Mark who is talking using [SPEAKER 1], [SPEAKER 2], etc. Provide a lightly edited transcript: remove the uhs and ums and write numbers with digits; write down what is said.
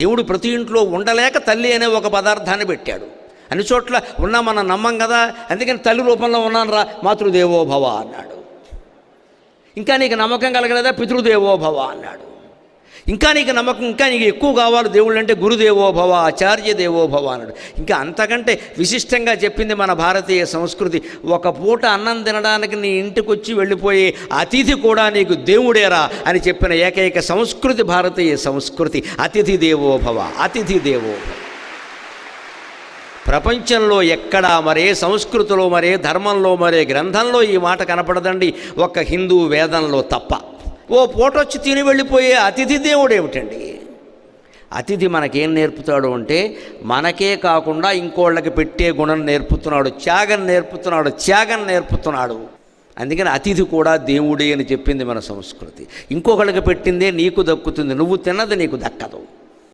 [SPEAKER 1] దేవుడు ప్రతి ఇంట్లో ఉండలేక తల్లి అనే ఒక పదార్థాన్ని పెట్టాడు. అన్ని చోట్ల ఉన్నా మనం నమ్మం కదా, అందుకని తల్లి రూపంలో ఉన్నాను రా మాతృదేవో భవ అన్నాడు. ఇంకా నీకు నమ్మకం కలగలేదా పితృదేవో భవ అన్నాడు. ఇంకా నీకు నమ్మకం, ఇంకా నీకు ఎక్కువ కావాలి దేవుళ్ళు అంటే గురుదేవో భవ ఆచార్య దేవో భవ అన్నాడు. ఇంకా అంతకంటే విశిష్టంగా చెప్పింది మన భారతీయ సంస్కృతి. ఒక పూట అన్నం తినడానికి నీ ఇంటికి వచ్చి వెళ్ళిపోయే అతిథి కూడా నీకు దేవుడేరా అని చెప్పిన ఏకైక సంస్కృతి భారతీయ సంస్కృతి. అతిథి దేవో భవ, అతిథి దేవో భవ. ప్రపంచంలో ఎక్కడా మరే సంస్కృతిలో, మరే ధర్మంలో, మరే గ్రంథంలో ఈ మాట కనపడదండి, ఒక్క హిందూ వేదంలో తప్ప. ఓ పూట వచ్చి తిని వెళ్ళిపోయే అతిథి దేవుడు ఏమిటండి? అతిథి మనకేం నేర్పుతాడు అంటే మనకే కాకుండా ఇంకోళ్ళకి పెట్టే గుణం నేర్పుతున్నాడు, త్యాగం నేర్పుతున్నాడు. అందుకని అతిథి కూడా దేవుడే అని చెప్పింది మన సంస్కృతి. ఇంకొకళ్ళకి పెట్టిందే నీకు దక్కుతుంది, నువ్వు తిన్నది నీకు దక్కదు.